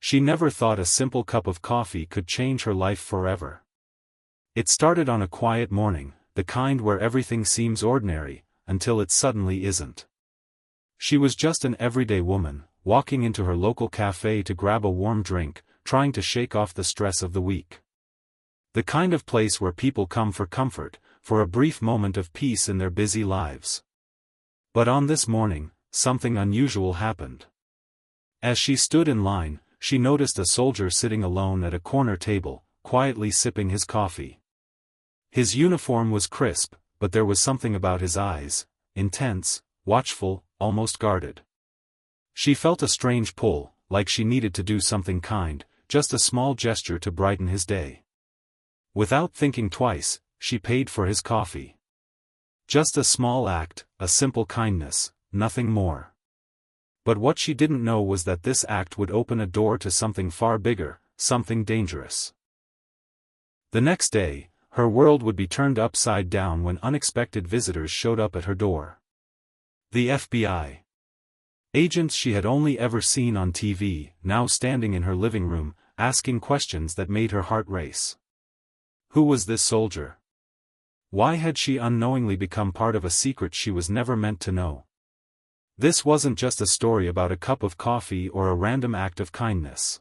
She never thought a simple cup of coffee could change her life forever. It started on a quiet morning, the kind where everything seems ordinary, until it suddenly isn't. She was just an everyday woman, walking into her local cafe to grab a warm drink, trying to shake off the stress of the week. The kind of place where people come for comfort, for a brief moment of peace in their busy lives. But on this morning, something unusual happened. As she stood in line, she noticed a soldier sitting alone at a corner table, quietly sipping his coffee. His uniform was crisp, but there was something about his eyes, intense, watchful, almost guarded. She felt a strange pull, like she needed to do something kind, just a small gesture to brighten his day. Without thinking twice, she paid for his coffee. Just a small act, a simple kindness, nothing more. But what she didn't know was that this act would open a door to something far bigger, something dangerous. The next day, her world would be turned upside down when unexpected visitors showed up at her door. The FBI. Agents she had only ever seen on TV, now standing in her living room, asking questions that made her heart race. Who was this soldier? Why had she unknowingly become part of a secret she was never meant to know? This wasn't just a story about a cup of coffee or a random act of kindness.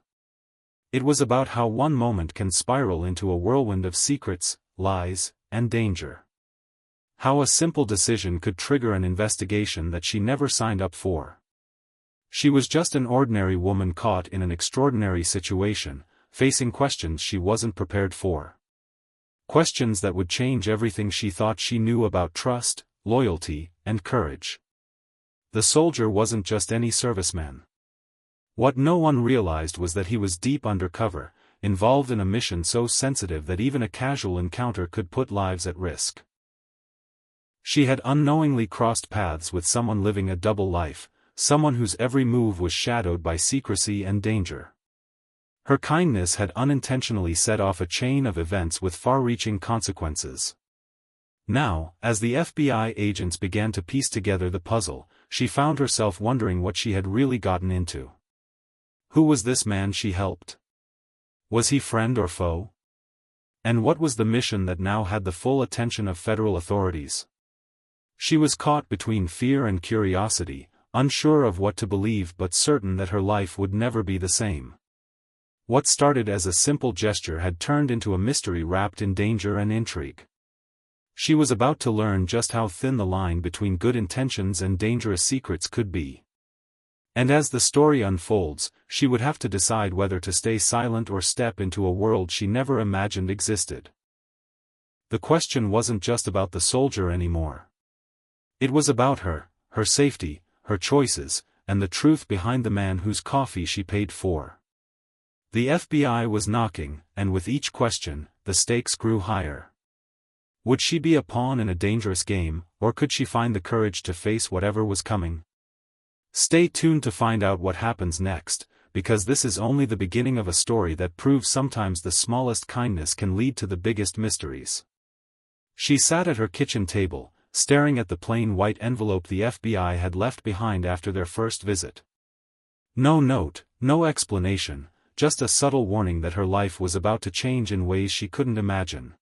It was about how one moment can spiral into a whirlwind of secrets, lies, and danger. How a simple decision could trigger an investigation that she never signed up for. She was just an ordinary woman caught in an extraordinary situation, facing questions she wasn't prepared for. Questions that would change everything she thought she knew about trust, loyalty, and courage. The soldier wasn't just any serviceman. What no one realized was that he was deep undercover, involved in a mission so sensitive that even a casual encounter could put lives at risk. She had unknowingly crossed paths with someone living a double life, someone whose every move was shadowed by secrecy and danger. Her kindness had unintentionally set off a chain of events with far-reaching consequences. Now, as the FBI agents began to piece together the puzzle, she found herself wondering what she had really gotten into. Who was this man she helped? Was he friend or foe? And what was the mission that now had the full attention of federal authorities? She was caught between fear and curiosity, unsure of what to believe but certain that her life would never be the same. What started as a simple gesture had turned into a mystery wrapped in danger and intrigue. She was about to learn just how thin the line between good intentions and dangerous secrets could be. And as the story unfolds, she would have to decide whether to stay silent or step into a world she never imagined existed. The question wasn't just about the soldier anymore. It was about her, her safety, her choices, and the truth behind the man whose coffee she paid for. The FBI was knocking, and with each question, the stakes grew higher. Would she be a pawn in a dangerous game, or could she find the courage to face whatever was coming? Stay tuned to find out what happens next, because this is only the beginning of a story that proves sometimes the smallest kindness can lead to the biggest mysteries. She sat at her kitchen table, staring at the plain white envelope the FBI had left behind after their first visit. No note, no explanation, just a subtle warning that her life was about to change in ways she couldn't imagine.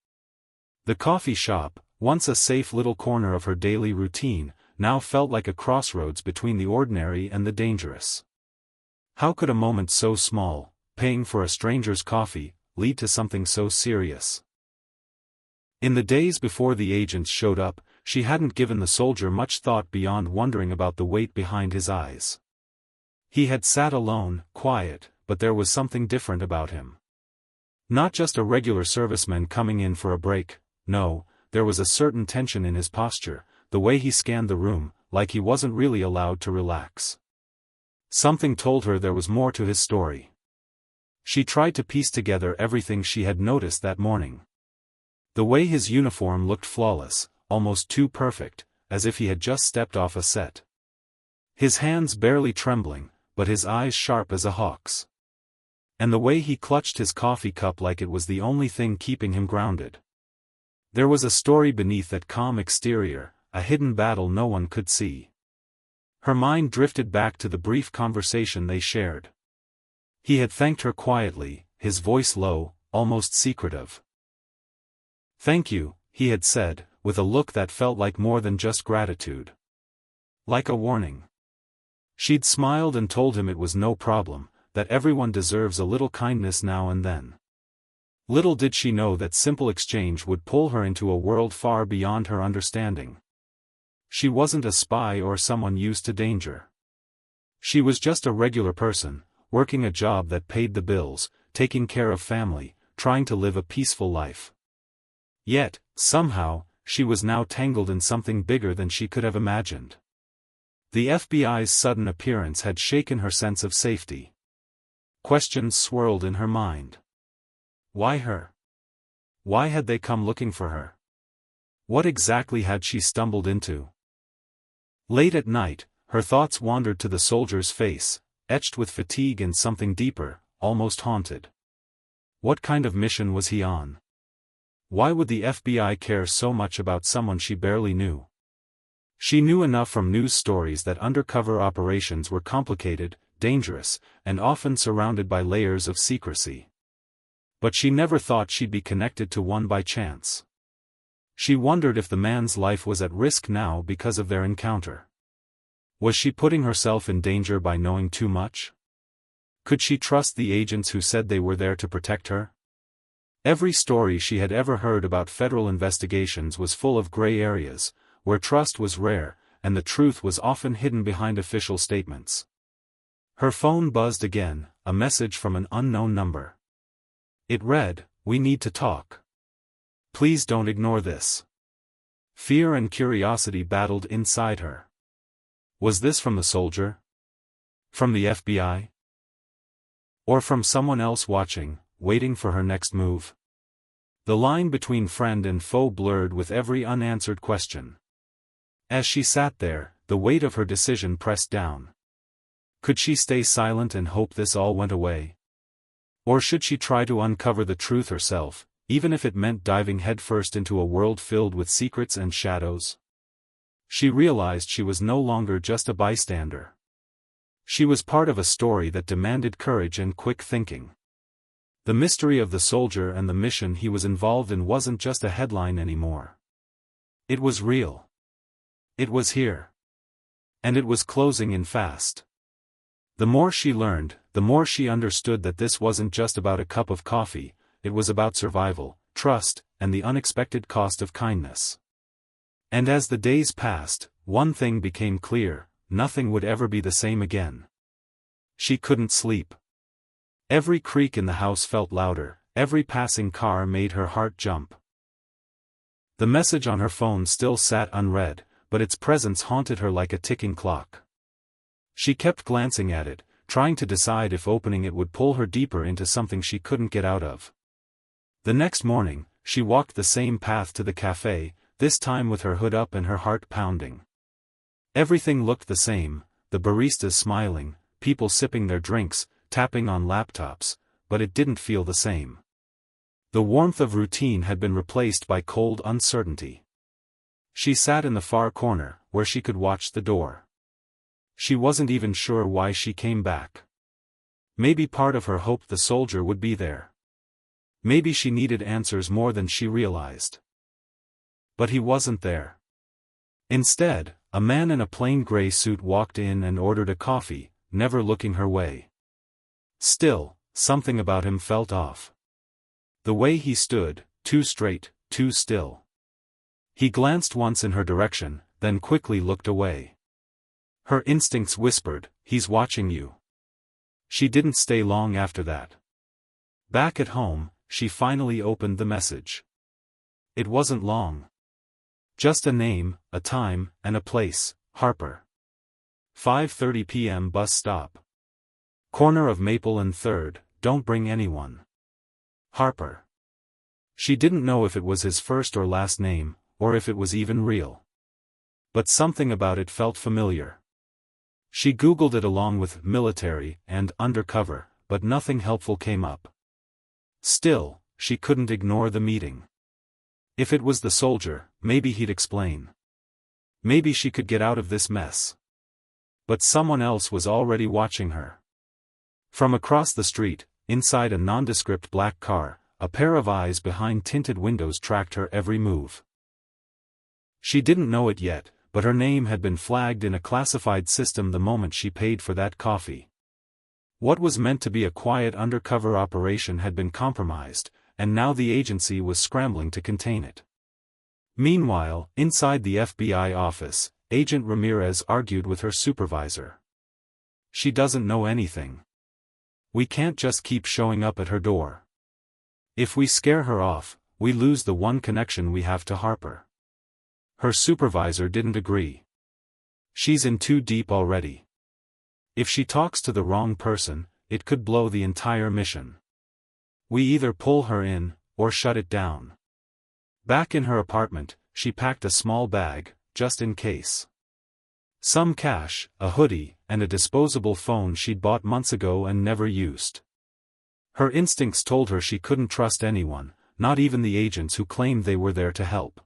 The coffee shop, once a safe little corner of her daily routine, now felt like a crossroads between the ordinary and the dangerous. How could a moment so small, paying for a stranger's coffee, lead to something so serious? In the days before the agents showed up, she hadn't given the soldier much thought beyond wondering about the weight behind his eyes. He had sat alone, quiet, but there was something different about him. Not just a regular serviceman coming in for a break, no, there was a certain tension in his posture, the way he scanned the room, like he wasn't really allowed to relax. Something told her there was more to his story. She tried to piece together everything she had noticed that morning. The way his uniform looked flawless, almost too perfect, as if he had just stepped off a set. His hands barely trembling, but his eyes sharp as a hawk's. And the way he clutched his coffee cup like it was the only thing keeping him grounded. There was a story beneath that calm exterior, a hidden battle no one could see. Her mind drifted back to the brief conversation they shared. He had thanked her quietly, his voice low, almost secretive. "Thank you," he had said, with a look that felt like more than just gratitude. Like a warning. She'd smiled and told him it was no problem, that everyone deserves a little kindness now and then. Little did she know that simple exchange would pull her into a world far beyond her understanding. She wasn't a spy or someone used to danger. She was just a regular person, working a job that paid the bills, taking care of family, trying to live a peaceful life. Yet, somehow, she was now tangled in something bigger than she could have imagined. The FBI's sudden appearance had shaken her sense of safety. Questions swirled in her mind. Why her? Why had they come looking for her? What exactly had she stumbled into? Late at night, her thoughts wandered to the soldier's face, etched with fatigue and something deeper, almost haunted. What kind of mission was he on? Why would the FBI care so much about someone she barely knew? She knew enough from news stories that undercover operations were complicated, dangerous, and often surrounded by layers of secrecy. But she never thought she'd be connected to one by chance. She wondered if the man's life was at risk now because of their encounter. Was she putting herself in danger by knowing too much? Could she trust the agents who said they were there to protect her? Every story she had ever heard about federal investigations was full of gray areas, where trust was rare, and the truth was often hidden behind official statements. Her phone buzzed again, a message from an unknown number. It read, "We need to talk. Please don't ignore this." Fear and curiosity battled inside her. Was this from the soldier? From the FBI? Or from someone else watching, waiting for her next move? The line between friend and foe blurred with every unanswered question. As she sat there, the weight of her decision pressed down. Could she stay silent and hope this all went away? Or should she try to uncover the truth herself, even if it meant diving headfirst into a world filled with secrets and shadows? She realized she was no longer just a bystander. She was part of a story that demanded courage and quick thinking. The mystery of the soldier and the mission he was involved in wasn't just a headline anymore. It was real. It was here. And it was closing in fast. The more she learned, the more she understood that this wasn't just about a cup of coffee, it was about survival, trust, and the unexpected cost of kindness. And as the days passed, one thing became clear: nothing would ever be the same again. She couldn't sleep. Every creak in the house felt louder, every passing car made her heart jump. The message on her phone still sat unread, but its presence haunted her like a ticking clock. She kept glancing at it, trying to decide if opening it would pull her deeper into something she couldn't get out of. The next morning, she walked the same path to the cafe, this time with her hood up and her heart pounding. Everything looked the same, the baristas smiling, people sipping their drinks, tapping on laptops, but it didn't feel the same. The warmth of routine had been replaced by cold uncertainty. She sat in the far corner, where she could watch the door. She wasn't even sure why she came back. Maybe part of her hoped the soldier would be there. Maybe she needed answers more than she realized. But he wasn't there. Instead, a man in a plain gray suit walked in and ordered a coffee, never looking her way. Still, something about him felt off. The way he stood, too straight, too still. He glanced once in her direction, then quickly looked away. Her instincts whispered, "He's watching you." She didn't stay long after that. Back at home, she finally opened the message. It wasn't long. Just a name, a time, and a place: Harper. 5:30 p.m. bus stop. Corner of Maple and 3rd, don't bring anyone. Harper. She didn't know if it was his first or last name, or if it was even real. But something about it felt familiar. She Googled it along with military and undercover, but nothing helpful came up. Still, she couldn't ignore the meeting. If it was the soldier, maybe he'd explain. Maybe she could get out of this mess. But someone else was already watching her. From across the street, inside a nondescript black car, a pair of eyes behind tinted windows tracked her every move. She didn't know it yet, but her name had been flagged in a classified system the moment she paid for that coffee. What was meant to be a quiet undercover operation had been compromised, and now the agency was scrambling to contain it. Meanwhile, inside the FBI office, Agent Ramirez argued with her supervisor. She doesn't know anything. We can't just keep showing up at her door. If we scare her off, we lose the one connection we have to Harper. Her supervisor didn't agree. She's in too deep already. If she talks to the wrong person, it could blow the entire mission. We either pull her in, or shut it down. Back in her apartment, she packed a small bag, just in case. Some cash, a hoodie, and a disposable phone she'd bought months ago and never used. Her instincts told her she couldn't trust anyone, not even the agents who claimed they were there to help.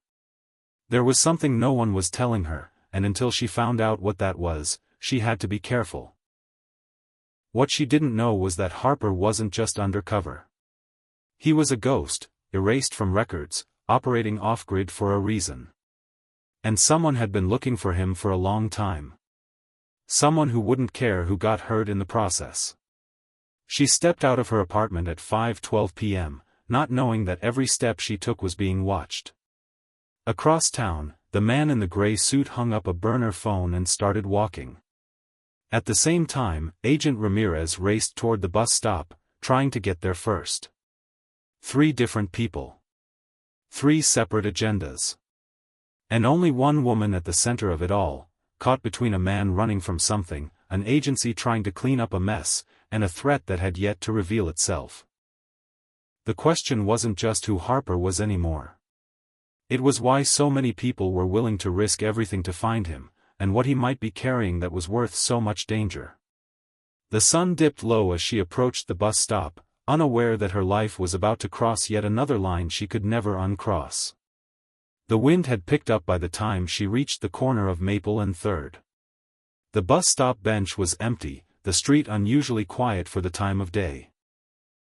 There was something no one was telling her, and until she found out what that was, she had to be careful. What she didn't know was that Harper wasn't just undercover. He was a ghost, erased from records, operating off-grid for a reason. And someone had been looking for him for a long time. Someone who wouldn't care who got hurt in the process. She stepped out of her apartment at 5:12 p.m., not knowing that every step she took was being watched. Across town, the man in the gray suit hung up a burner phone and started walking. At the same time, Agent Ramirez raced toward the bus stop, trying to get there first. 3 different people. 3 separate agendas. And only one woman at the center of it all, caught between a man running from something, an agency trying to clean up a mess, and a threat that had yet to reveal itself. The question wasn't just who Harper was anymore. It was why so many people were willing to risk everything to find him, and what he might be carrying that was worth so much danger. The sun dipped low as she approached the bus stop, unaware that her life was about to cross yet another line she could never uncross. The wind had picked up by the time she reached the corner of Maple and 3rd. The bus stop bench was empty, the street unusually quiet for the time of day.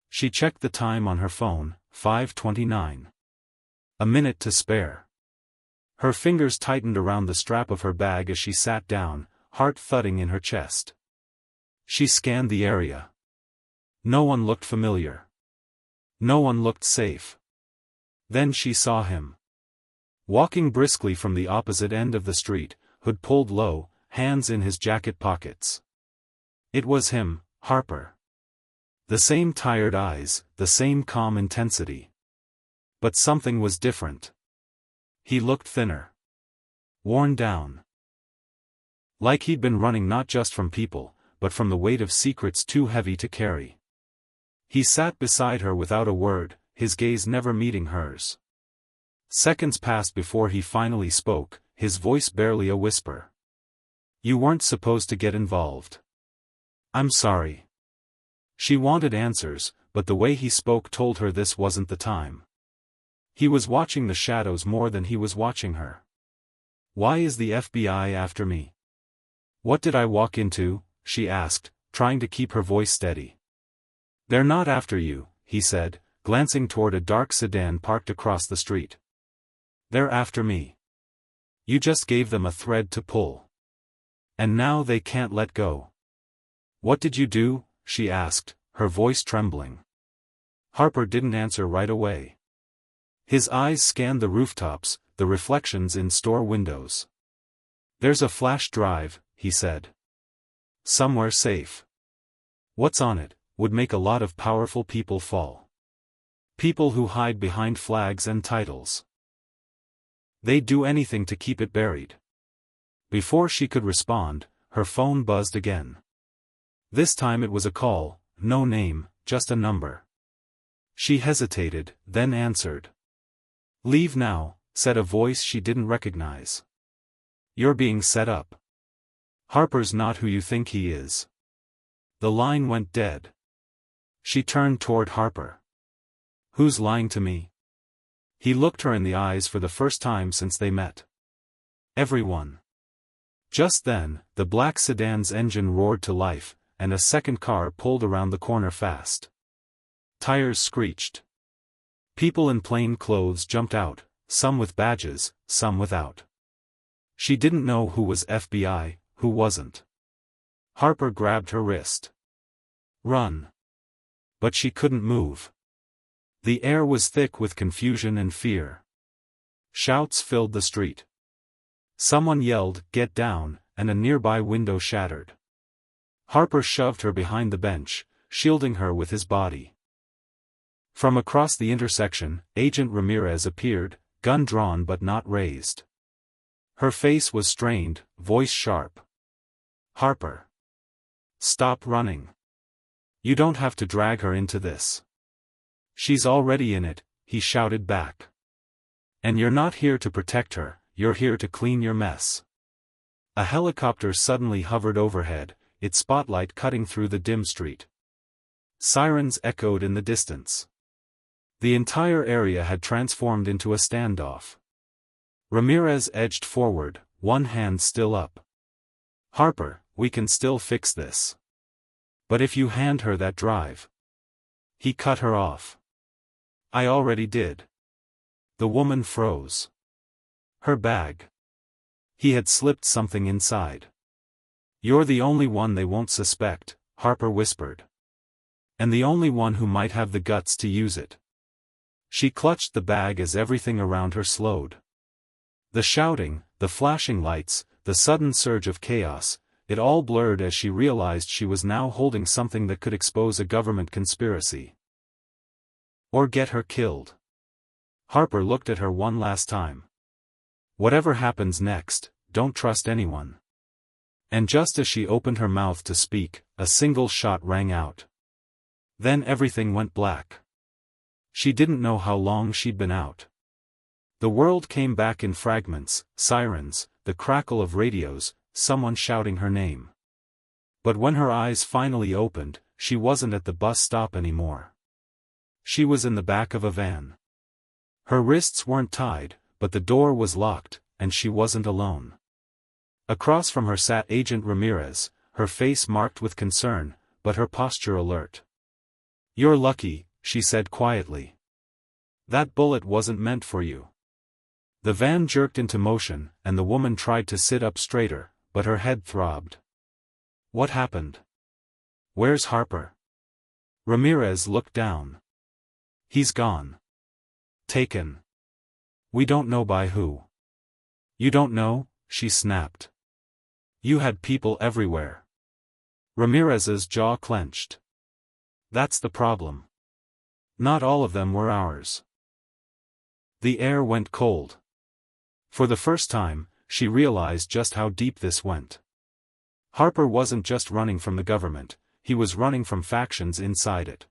She checked the time on her phone, 5:29. A minute to spare. Her fingers tightened around the strap of her bag as she sat down, heart thudding in her chest. She scanned the area. No one looked familiar. No one looked safe. Then she saw him. Walking briskly from the opposite end of the street, hood pulled low, hands in his jacket pockets. It was him, Harper. The same tired eyes, the same calm intensity. But something was different. He looked thinner. Worn down. Like he'd been running not just from people, but from the weight of secrets too heavy to carry. He sat beside her without a word, his gaze never meeting hers. Seconds passed before he finally spoke, his voice barely a whisper. "You weren't supposed to get involved. I'm sorry." She wanted answers, but the way he spoke told her this wasn't the time. He was watching the shadows more than he was watching her. "Why is the FBI after me? What did I walk into?" she asked, trying to keep her voice steady. "They're not after you," he said, glancing toward a dark sedan parked across the street. "They're after me. You just gave them a thread to pull. And now they can't let go." "What did you do?" she asked, her voice trembling. Harper didn't answer right away. His eyes scanned the rooftops, the reflections in store windows. "There's a flash drive," he said. "Somewhere safe. What's on it would make a lot of powerful people fall. People who hide behind flags and titles. They'd do anything to keep it buried." Before she could respond, her phone buzzed again. This time it was a call, no name, just a number. She hesitated, then answered. "Leave now," said a voice she didn't recognize. "You're being set up. Harper's not who you think he is." The line went dead. She turned toward Harper. "Who's lying to me?" He looked her in the eyes for the first time since they met. "Everyone." Just then, the black sedan's engine roared to life, and a second car pulled around the corner fast. Tires screeched. People in plain clothes jumped out, some with badges, some without. She didn't know who was FBI, who wasn't. Harper grabbed her wrist. Run. But she couldn't move. The air was thick with confusion and fear. Shouts filled the street. Someone yelled, "Get down," and a nearby window shattered. Harper shoved her behind the bench, shielding her with his body. From across the intersection, Agent Ramirez appeared, gun drawn but not raised. Her face was strained, voice sharp. "Harper. Stop running. You don't have to drag her into this. She's already in it," he shouted back. "And you're not here to protect her, you're here to clean your mess." A helicopter suddenly hovered overhead, its spotlight cutting through the dim street. Sirens echoed in the distance. The entire area had transformed into a standoff. Ramirez edged forward, one hand still up. "Harper, we can still fix this. But if you hand her that drive." He cut her off. "I already did." The woman froze. Her bag. He had slipped something inside. "You're the only one they won't suspect," Harper whispered. "And the only one who might have the guts to use it." She clutched the bag as everything around her slowed. The shouting, the flashing lights, the sudden surge of chaos, it all blurred as she realized she was now holding something that could expose a government conspiracy. Or get her killed. Harper looked at her one last time. "Whatever happens next, don't trust anyone." And just as she opened her mouth to speak, a single shot rang out. Then everything went black. She didn't know how long she'd been out. The world came back in fragments, sirens, the crackle of radios, someone shouting her name. But when her eyes finally opened, she wasn't at the bus stop anymore. She was in the back of a van. Her wrists weren't tied, but the door was locked, and she wasn't alone. Across from her sat Agent Ramirez, her face marked with concern, but her posture alert. "You're lucky," she said quietly. "That bullet wasn't meant for you." The van jerked into motion, and the woman tried to sit up straighter, but her head throbbed. "What happened? Where's Harper?" Ramirez looked down. "He's gone. Taken. We don't know by who." "You don't know?" she snapped. "You had people everywhere." Ramirez's jaw clenched. "That's the problem. Not all of them were ours." The air went cold. For the first time, she realized just how deep this went. Harper wasn't just running from the government, he was running from factions inside it.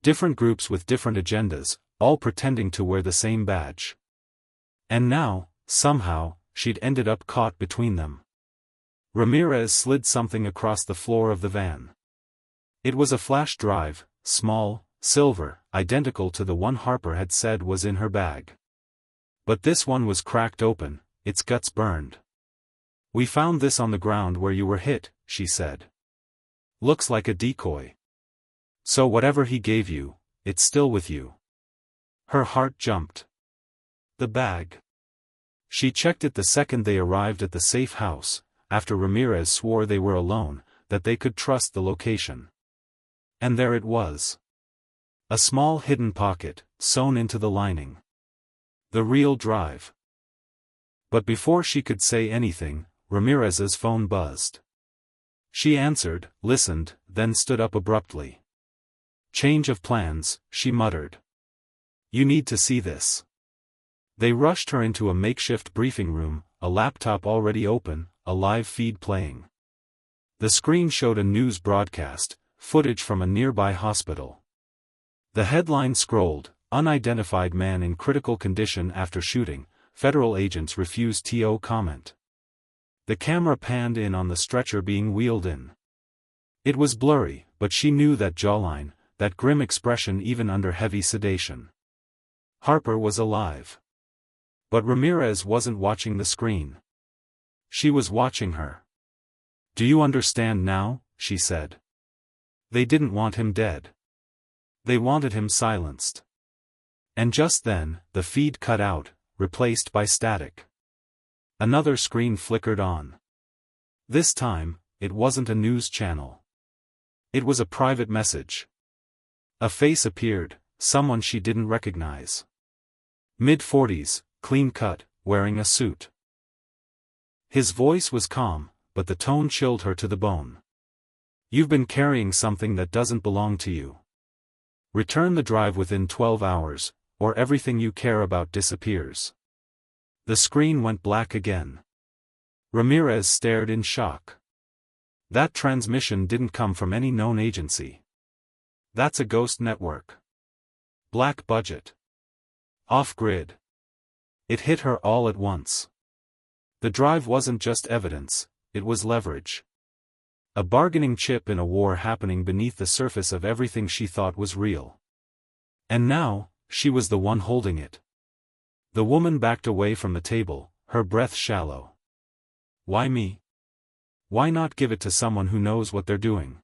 Different groups with different agendas, all pretending to wear the same badge. And now, somehow, she'd ended up caught between them. Ramirez slid something across the floor of the van. It was a flash drive, small, silver, identical to the one Harper had said was in her bag. But this one was cracked open, its guts burned. "We found this on the ground where you were hit," she said. "Looks like a decoy. So whatever he gave you, it's still with you." Her heart jumped. The bag. She checked it the second they arrived at the safe house, after Ramirez swore they were alone, that they could trust the location. And there it was. A small hidden pocket, sewn into the lining. The real drive. But before she could say anything, Ramirez's phone buzzed. She answered, listened, then stood up abruptly. "Change of plans," she muttered. "You need to see this." They rushed her into a makeshift briefing room, a laptop already open, a live feed playing. The screen showed a news broadcast, footage from a nearby hospital. The headline scrolled, "Unidentified man in critical condition after shooting, federal agents refuse TO comment." The camera panned in on the stretcher being wheeled in. It was blurry, but she knew that jawline, that grim expression even under heavy sedation. Harper was alive. But Ramirez wasn't watching the screen. She was watching her. "Do you understand now?" she said. They didn't want him dead. They wanted him silenced. And just then, the feed cut out, replaced by static. Another screen flickered on. This time, it wasn't a news channel. It was a private message. A face appeared, someone she didn't recognize. Mid-40s, clean-cut, wearing a suit. His voice was calm, but the tone chilled her to the bone. You've been carrying something that doesn't belong to you. Return the drive within 12 hours, or everything you care about disappears. The screen went black again. Ramirez stared in shock. That transmission didn't come from any known agency. That's a ghost network. Black budget. Off-grid. It hit her all at once. The drive wasn't just evidence, it was leverage. A bargaining chip in a war happening beneath the surface of everything she thought was real. And now, she was the one holding it. The woman backed away from the table, her breath shallow. Why me? Why not give it to someone who knows what they're doing?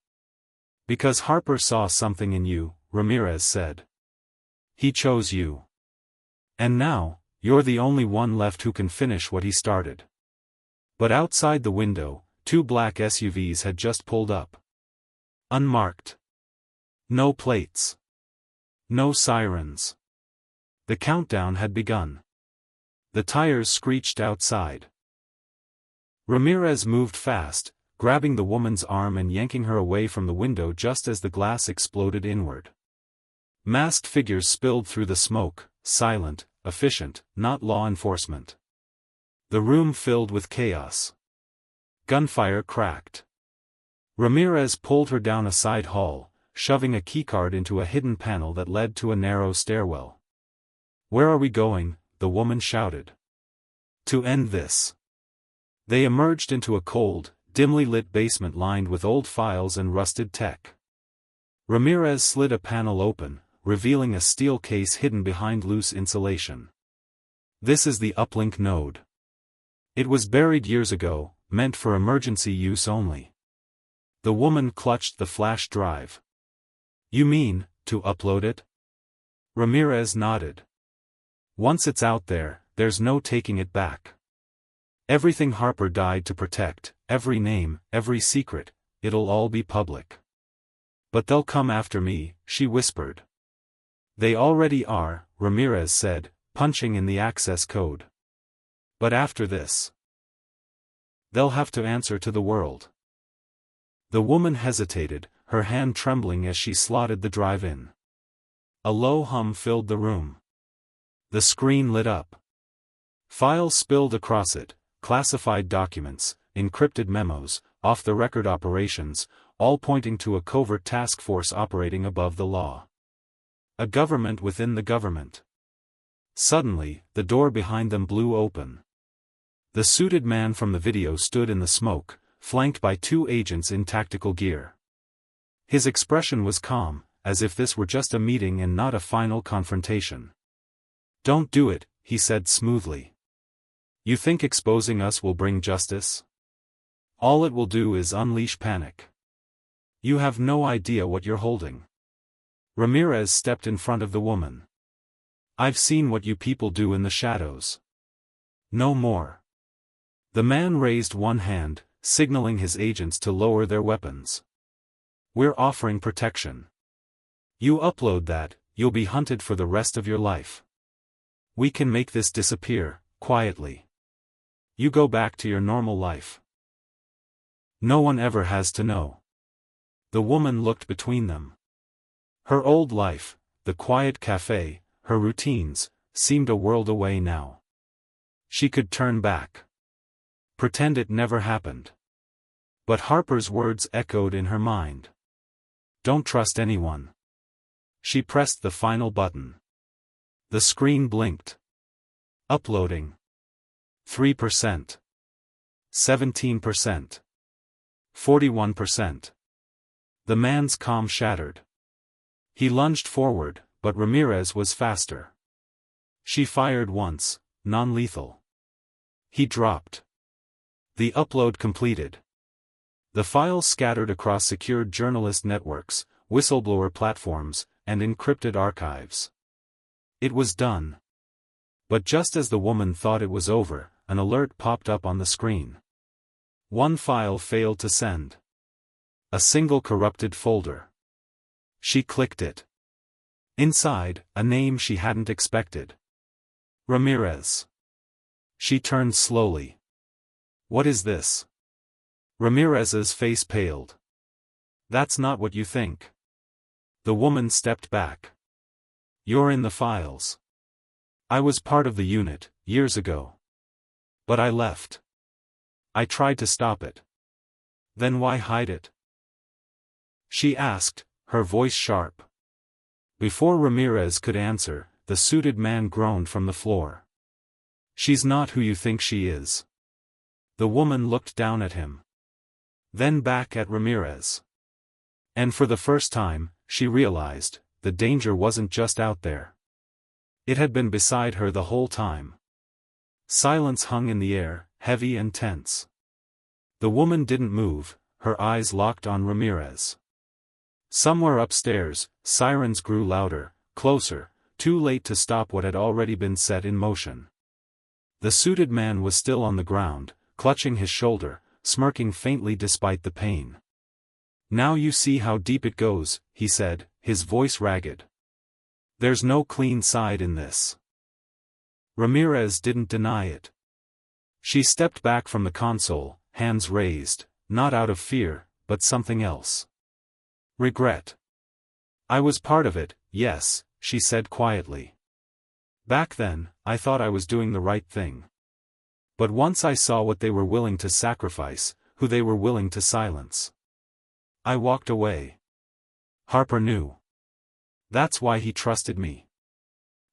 Because Harper saw something in you, Ramirez said. He chose you. And now, you're the only one left who can finish what he started. But outside the window, 2 black SUVs had just pulled up. Unmarked. No plates. No sirens. The countdown had begun. The tires screeched outside. Ramirez moved fast, grabbing the woman's arm and yanking her away from the window just as the glass exploded inward. Masked figures spilled through the smoke, silent, efficient, not law enforcement. The room filled with chaos. Gunfire cracked. Ramirez pulled her down a side hall, shoving a keycard into a hidden panel that led to a narrow stairwell. Where are we going? The woman shouted. To end this. They emerged into a cold, dimly lit basement lined with old files and rusted tech. Ramirez slid a panel open, revealing a steel case hidden behind loose insulation. This is the uplink node. It was buried years ago, meant for emergency use only. The woman clutched the flash drive. You mean, to upload it? Ramirez nodded. Once it's out there, there's no taking it back. Everything Harper died to protect, every name, every secret, it'll all be public. But they'll come after me, she whispered. They already are, Ramirez said, punching in the access code. But after this, they'll have to answer to the world. The woman hesitated, her hand trembling as she slotted the drive in. A low hum filled the room. The screen lit up. Files spilled across it, classified documents, encrypted memos, off-the-record operations, all pointing to a covert task force operating above the law. A government within the government. Suddenly, the door behind them blew open. The suited man from the video stood in the smoke, flanked by 2 agents in tactical gear. His expression was calm, as if this were just a meeting and not a final confrontation. Don't do it, he said smoothly. You think exposing us will bring justice? All it will do is unleash panic. You have no idea what you're holding. Ramirez stepped in front of the woman. I've seen what you people do in the shadows. No more. The man raised one hand, signaling his agents to lower their weapons. We're offering protection. You upload that, you'll be hunted for the rest of your life. We can make this disappear, quietly. You go back to your normal life. No one ever has to know. The woman looked between them. Her old life, the quiet cafe, her routines, seemed a world away now. She could turn back. Pretend it never happened. But Harper's words echoed in her mind. Don't trust anyone. She pressed the final button. The screen blinked. Uploading. 3%. 17%. 41%. The man's calm shattered. He lunged forward, but Ramirez was faster. She fired once, non-lethal. He dropped. The upload completed. The files scattered across secured journalist networks, whistleblower platforms, and encrypted archives. It was done. But just as the woman thought it was over, an alert popped up on the screen. One file failed to send. A single corrupted folder. She clicked it. Inside, a name she hadn't expected. Ramirez. She turned slowly. What is this? Ramirez's face paled. That's not what you think. The woman stepped back. You're in the files. I was part of the unit, years ago. But I left. I tried to stop it. Then why hide it? She asked, her voice sharp. Before Ramirez could answer, the suited man groaned from the floor. She's not who you think she is. The woman looked down at him. Then back at Ramirez. And for the first time, she realized, the danger wasn't just out there. It had been beside her the whole time. Silence hung in the air, heavy and tense. The woman didn't move, her eyes locked on Ramirez. Somewhere upstairs, sirens grew louder, closer, too late to stop what had already been set in motion. The suited man was still on the ground, clutching his shoulder, smirking faintly despite the pain. Now you see how deep it goes, he said, his voice ragged. There's no clean side in this. Ramirez didn't deny it. She stepped back from the console, hands raised, not out of fear, but something else. Regret. I was part of it, yes, she said quietly. Back then, I thought I was doing the right thing. But once I saw what they were willing to sacrifice, who they were willing to silence, I walked away. Harper knew. That's why he trusted me.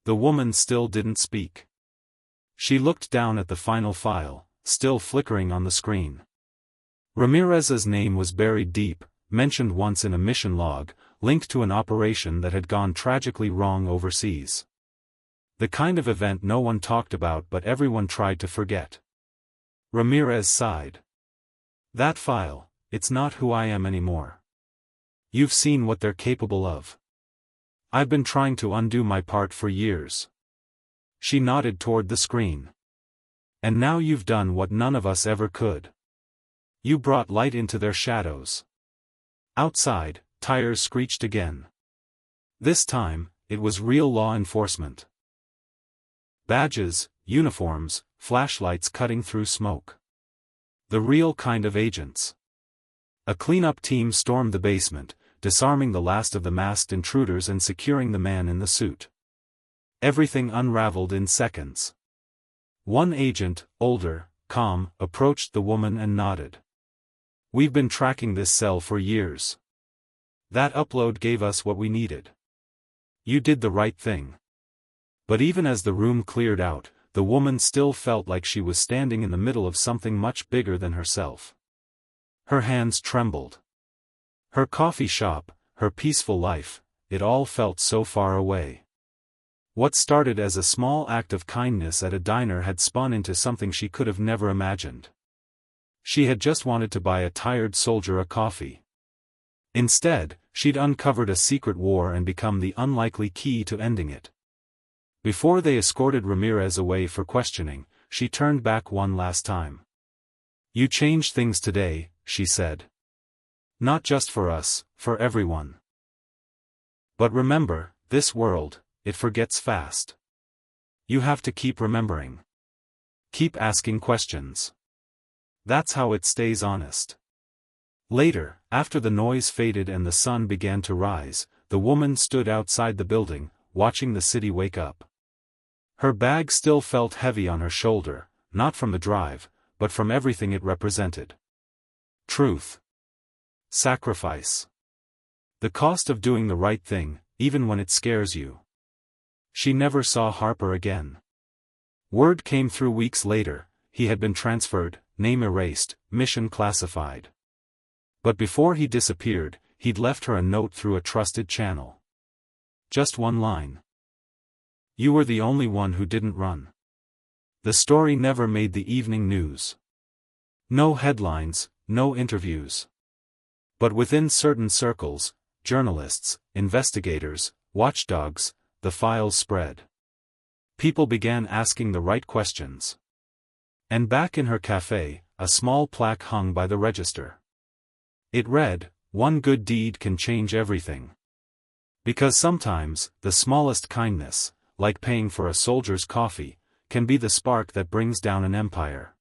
The woman still didn't speak. She looked down at the final file, still flickering on the screen. Ramirez's name was buried deep, mentioned once in a mission log, linked to an operation that had gone tragically wrong overseas. The kind of event no one talked about but everyone tried to forget. Ramirez sighed. That file, it's not who I am anymore. You've seen what they're capable of. I've been trying to undo my part for years. She nodded toward the screen. And now you've done what none of us ever could. You brought light into their shadows. Outside, tires screeched again. This time, it was real law enforcement. Badges, uniforms, flashlights cutting through smoke. The real kind of agents. A cleanup team stormed the basement, disarming the last of the masked intruders and securing the man in the suit. Everything unraveled in seconds. One agent, older, calm, approached the woman and nodded. We've been tracking this cell for years. That upload gave us what we needed. You did the right thing. But even as the room cleared out, the woman still felt like she was standing in the middle of something much bigger than herself. Her hands trembled. Her coffee shop, her peaceful life, it all felt so far away. What started as a small act of kindness at a diner had spun into something she could have never imagined. She had just wanted to buy a tired soldier a coffee. Instead, she'd uncovered a secret war and become the unlikely key to ending it. Before they escorted Ramirez away for questioning, she turned back one last time. You changed things today, she said. Not just for us, for everyone. But remember, this world, it forgets fast. You have to keep remembering. Keep asking questions. That's how it stays honest. Later, after the noise faded and the sun began to rise, the woman stood outside the building, watching the city wake up. Her bag still felt heavy on her shoulder, not from the drive, but from everything it represented. Truth. Sacrifice. The cost of doing the right thing, even when it scares you. She never saw Harper again. Word came through weeks later, he had been transferred, name erased, mission classified. But before he disappeared, he'd left her a note through a trusted channel. Just one line. You were the only one who didn't run. The story never made the evening news. No headlines, no interviews. But within certain circles, journalists, investigators, watchdogs, the files spread. People began asking the right questions. And back in her cafe, a small plaque hung by the register. It read, "One good deed can change everything." Because sometimes, the smallest kindness, like paying for a soldier's coffee, can be the spark that brings down an empire.